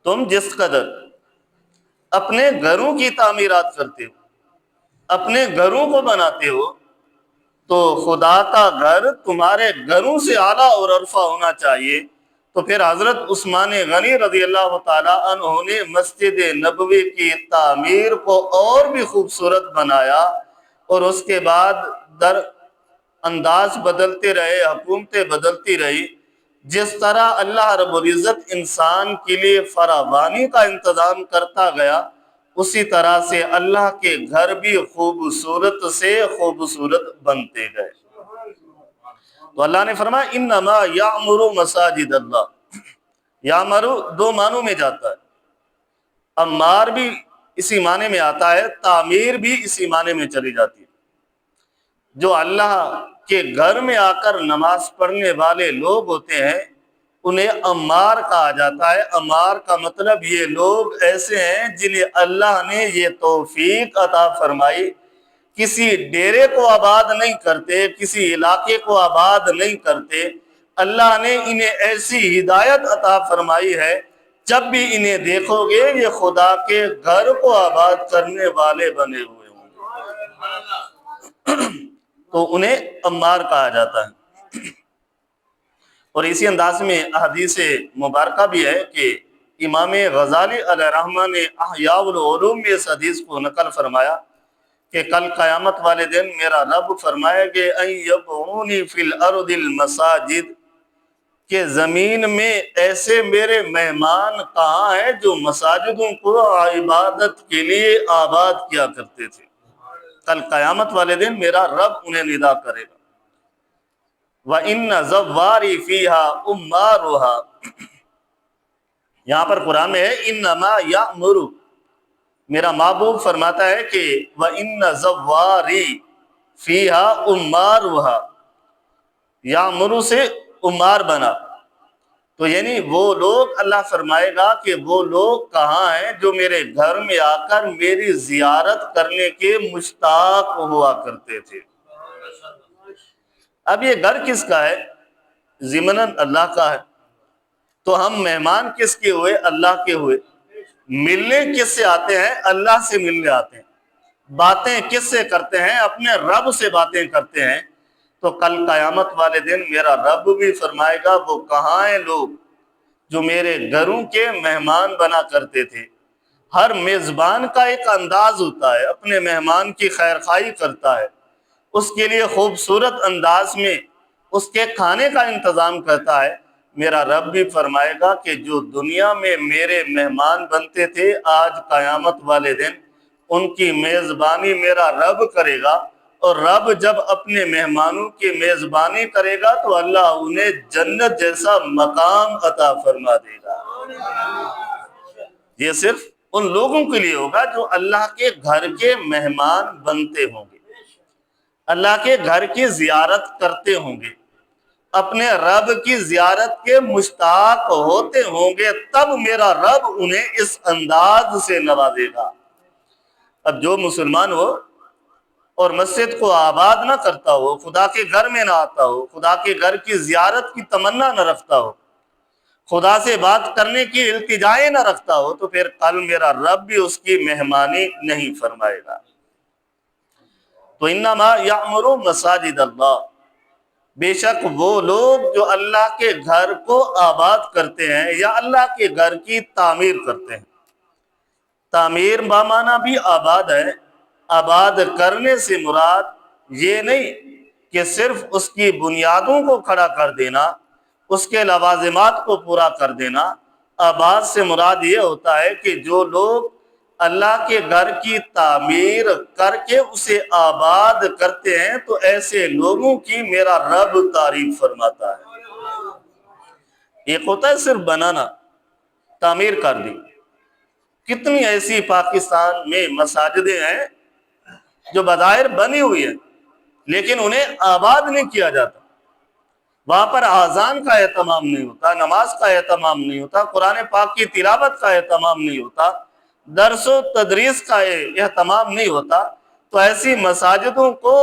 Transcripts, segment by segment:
تم جس قدر اپنے گھروں کی تعمیرات کرتے ہو، اپنے گھروں کو بناتے ہو، تو خدا کا گھر تمہارے گھروں سے اعلیٰ اور عرفہ ہونا چاہیے۔ تو پھر حضرت عثمان غنی رضی اللہ تعالیٰ عنہ نے مسجد نبوی کی تعمیر کو اور بھی خوبصورت بنایا، اور اس کے بعد در انداز بدلتے رہے، حکومتیں بدلتی رہی۔ جس طرح اللہ رب العزت انسان کے لیے فراوانی کا انتظام کرتا گیا، اسی طرح سے اللہ کے گھر بھی خوبصورت سے خوبصورت بنتے گئے۔ تو اللہ نے فرمایا انما یعمر مساجد اللہ۔ یعمر دو معنوں میں جاتا ہے، عمار بھی اسی معنی میں آتا ہے، تعمیر بھی اسی معنی میں چلی جاتی ہے۔ جو اللہ کے گھر میں آ کر نماز پڑھنے والے لوگ ہوتے ہیں انہیں عمار کہا جاتا ہے۔ عمار کا مطلب یہ لوگ ایسے ہیں جنہیں اللہ نے یہ توفیق عطا فرمائی، کسی ڈیرے کو آباد نہیں کرتے، کسی علاقے کو آباد نہیں کرتے، اللہ نے انہیں ایسی ہدایت عطا فرمائی ہے جب بھی انہیں دیکھو گے یہ خدا کے گھر کو آباد کرنے والے بنے ہوئے ہوں گے، تو انہیں عمار کہا جاتا ہے۔ اور اسی انداز میں احادیث مبارکہ بھی ہے کہ امام غزالی علیہ رحمہ نے احیاء العلوم میں اس حدیث کو نقل فرمایا کہ کل قیامت والے دن میرا رب فرمائے گے ان یبعونی فی الارض المساجد، کہ زمین میں ایسے میرے مہمان کہاں ہیں جو مساجدوں کو عبادت کے لیے آباد کیا کرتے تھے۔ کل قیامت والے دن میرا رب انہیں ندا کرے گا۔ وَإِنَّ زَوَّارِي فِيهَا أُمَّارُهَا، یہاں پر قرآن میں ہے انما یأمر، میرا محبوب فرماتا ہے کہ وَإِنَّ زَوَّارِي فِيهَا أُمَّارُهَا، یأمر سے عمار بنا، تو یعنی وہ لوگ، اللہ فرمائے گا کہ وہ لوگ کہاں ہیں جو میرے گھر میں آ کر میری زیارت کرنے کے مشتاق ہوا کرتے تھے۔ اب یہ گھر کس کا ہے؟ ضمناً اللہ کا ہے، تو ہم مہمان کس کے ہوئے؟ اللہ کے ہوئے۔ ملنے کس سے آتے ہیں؟ اللہ سے ملنے آتے ہیں۔ باتیں کس سے کرتے ہیں؟ اپنے رب سے باتیں کرتے ہیں۔ تو کل قیامت والے دن میرا رب بھی فرمائے گا وہ کہاں ہیں لوگ جو میرے گھروں کے مہمان بنا کرتے تھے۔ ہر میزبان کا ایک انداز ہوتا ہے، اپنے مہمان کی خیر خواہی کرتا ہے، اس کے لیے خوبصورت انداز میں اس کے کھانے کا انتظام کرتا ہے۔ میرا رب بھی فرمائے گا کہ جو دنیا میں میرے مہمان بنتے تھے، آج قیامت والے دن ان کی میزبانی میرا رب کرے گا، اور رب جب اپنے مہمانوں کی میزبانی کرے گا تو اللہ انہیں جنت جیسا مقام عطا فرما دے گا۔ یہ صرف ان لوگوں کے لیے ہوگا جو اللہ کے گھر کے مہمان بنتے ہوں گے، اللہ کے گھر کی زیارت کرتے ہوں گے، اپنے رب کی زیارت کے مشتاق ہوتے ہوں گے، تب میرا رب انہیں اس انداز سے نوازے گا۔ اب جو مسلمان ہو اور مسجد کو آباد نہ کرتا ہو، خدا کے گھر میں نہ آتا ہو، خدا کے گھر کی زیارت کی تمنا نہ رکھتا ہو، خدا سے بات کرنے کی التجائیں نہ رکھتا ہو، تو پھر کل میرا رب بھی اس کی مہمانی نہیں فرمائے گا۔ تو انما یعمر مساجد اللہ، بے شک وہ لوگ جو اللہ کے گھر کو آباد کرتے ہیں یا اللہ کے گھر کی تعمیر کرتے ہیں۔ تعمیر بامعنی بھی آباد ہے۔ آباد کرنے سے مراد یہ نہیں کہ صرف اس کی بنیادوں کو کھڑا کر دینا، اس کے لوازمات کو پورا کر دینا۔ آباد سے مراد یہ ہوتا ہے کہ جو لوگ اللہ کے گھر کی تعمیر کر کے اسے آباد کرتے ہیں تو ایسے لوگوں کی میرا رب تعریف فرماتا ہے۔ ایک ہوتا ہے صرف بنانا، تعمیر کر دی۔ کتنی ایسی پاکستان میں مساجدیں ہیں جو بظاہر بنی ہوئی ہیں لیکن انہیں آباد نہیں کیا جاتا۔ وہاں پر اذان کا اہتمام نہیں ہوتا، نماز کا اہتمام نہیں ہوتا، قرآن پاک کی تلاوت کا اہتمام نہیں ہوتا، درس و تدریس کا اہتمام نہیں ہوتا۔ تو ایسی مساجدوں کو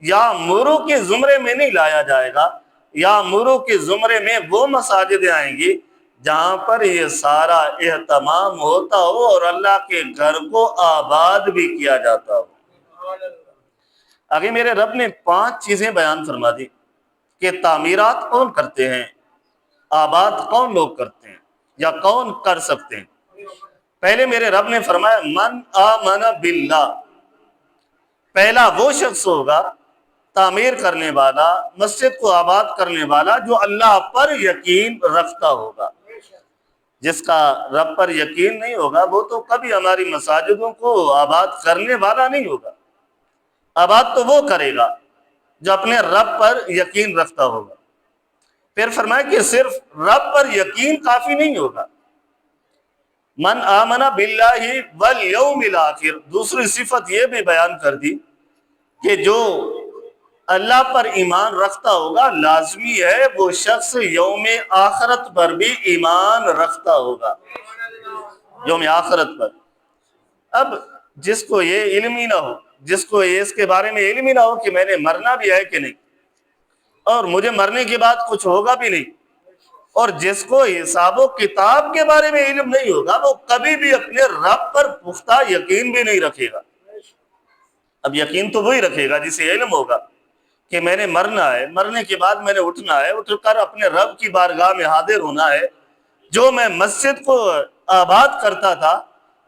یا مرو کے زمرے میں نہیں لایا جائے گا، یا مرو کے زمرے میں وہ مساجدیں آئیں گی جہاں پر یہ سارا اہتمام ہوتا ہو اور اللہ کے گھر کو آباد بھی کیا جاتا ہو۔ آگے میرے رب نے 5 چیزیں بیان فرما دی کہ تعمیرات کون کرتے ہیں، آباد کون لوگ کرتے ہیں یا کون کر سکتے ہیں۔ پہلے میرے رب نے فرمایا من آمن باللہ، پہلا وہ شخص ہوگا تعمیر کرنے والا، مسجد کو آباد کرنے والا جو اللہ پر یقین رکھتا ہوگا۔ جس کا رب پر یقین نہیں ہوگا وہ تو کبھی ہماری مساجدوں کو آباد کرنے والا نہیں ہوگا۔ آباد تو وہ کرے گا جو اپنے رب پر یقین رکھتا ہوگا۔ پھر فرمایا کہ صرف رب پر یقین کافی نہیں ہوگا، من آمن باللہ والیوم الاخر، دوسری صفت یہ بھی بیان کر دی کہ جو اللہ پر ایمان رکھتا ہوگا لازمی ہے وہ شخص یوم آخرت پر بھی ایمان رکھتا ہوگا، یوم آخرت پر۔ اب جس کو یہ علم ہی نہ ہو، جس کو یہ اس کے بارے میں علم ہی نہ ہو کہ میں نے مرنا بھی ہے کہ نہیں اور مجھے مرنے کے بعد کچھ ہوگا بھی نہیں، اور جس کو حساب و کتاب کے بارے میں علم نہیں ہوگا وہ کبھی بھی اپنے رب پر پختہ یقین بھی نہیں رکھے گا۔ اب یقین تو وہی رکھے گا جسے علم ہوگا کہ میں نے مرنا ہے، مرنے کے بعد میں نے اٹھنا ہے، اٹھ کر اپنے رب کی بارگاہ میں حاضر ہونا ہے۔ جو میں مسجد کو آباد کرتا تھا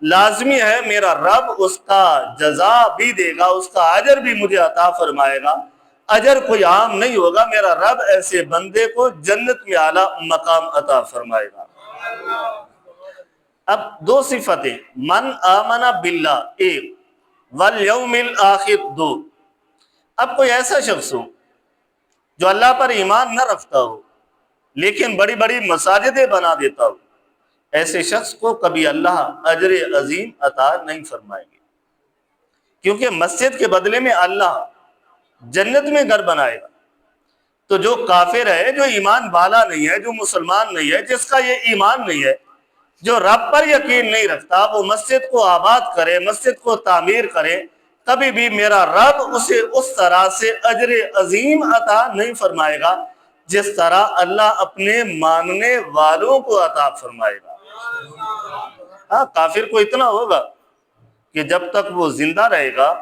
لازمی ہے میرا رب اس کا جزا بھی دے گا، اس کا اجر بھی مجھے عطا فرمائے گا۔ اجر کوئی عام نہیں ہوگا، میرا رب ایسے بندے کو جنت میں اعلیٰ مقام عطا فرمائے گا۔ اب 2 صفتیں، من آمن باللہ 1، والیوم الاخر 2۔ اب کوئی ایسا شخص ہو جو اللہ پر ایمان نہ رکھتا ہو لیکن بڑی بڑی مساجدیں بنا دیتا ہو، ایسے شخص کو کبھی اللہ اجر عظیم عطا نہیں فرمائیں گے، کیونکہ مسجد کے بدلے میں اللہ جنت میں گھر بنائے گا۔ تو جو کافر ہے، جو ایمان والا نہیں ہے، جو مسلمان نہیں ہے، جس کا یہ ایمان نہیں ہے، جو رب پر یقین نہیں رکھتا، وہ مسجد کو آباد کرے، مسجد کو تعمیر کرے، کبھی بھی میرا رب اسے اس طرح سے اجر عظیم عطا نہیں فرمائے گا جس طرح اللہ اپنے ماننے والوں کو عطا فرمائے گا۔ ہاں، کافر کو اتنا ہوگا کہ جب تک وہ زندہ رہے گا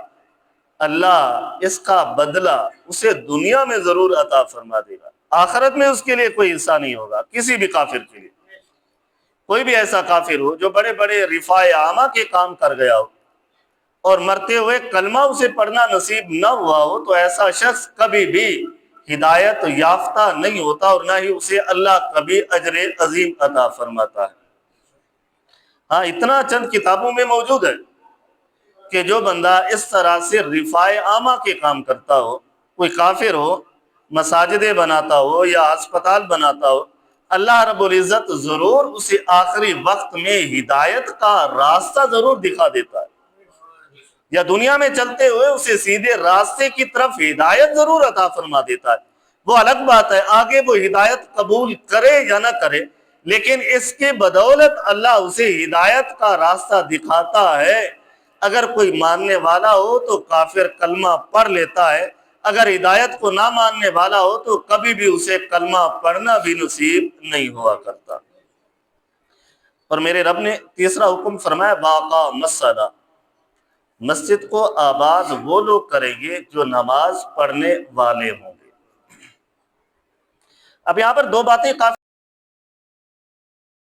اللہ اس کا بدلہ اسے دنیا میں ضرور عطا فرما دے گا، آخرت میں اس کے لیے کوئی حصہ نہیں ہوگا کسی بھی کافر کے لیے۔ کوئی بھی ایسا کافر ہو جو بڑے بڑے رفاع عامہ کے کام کر گیا ہو اور مرتے ہوئے کلمہ اسے پڑھنا نصیب نہ ہوا ہو تو ایسا شخص کبھی بھی ہدایت یافتہ نہیں ہوتا اور نہ ہی اسے اللہ کبھی اجر عظیم عطا فرماتا ہے۔ ہاں، اتنا چند کتابوں میں موجود ہے کہ جو بندہ اس طرح سے رفاع عامہ کے کام کرتا ہو، کوئی کافر ہو، مساجدیں بناتا ہو یا ہسپتال بناتا ہو، اللہ رب العزت ضرور اسے آخری وقت میں ہدایت کا راستہ ضرور دکھا دیتا ہے، یا دنیا میں چلتے ہوئے اسے سیدھے راستے کی طرف ہدایت ضرور عطا فرما دیتا ہے۔ وہ الگ بات ہے آگے وہ ہدایت قبول کرے یا نہ کرے، لیکن اس کے بدولت اللہ اسے ہدایت کا راستہ دکھاتا ہے۔ اگر کوئی ماننے والا ہو تو کافر کلمہ پڑھ لیتا ہے، اگر ہدایت کو نہ ماننے والا ہو تو کبھی بھی اسے کلمہ پڑھنا بھی نصیب نہیں ہوا کرتا۔ اور میرے رب نے تیسرا حکم فرمایا واقام الصلاۃ، مسجد کو آباد وہ لوگ کریں گے جو نماز پڑھنے والے ہوں گے۔ اب یہاں پر 2 باتیں کافی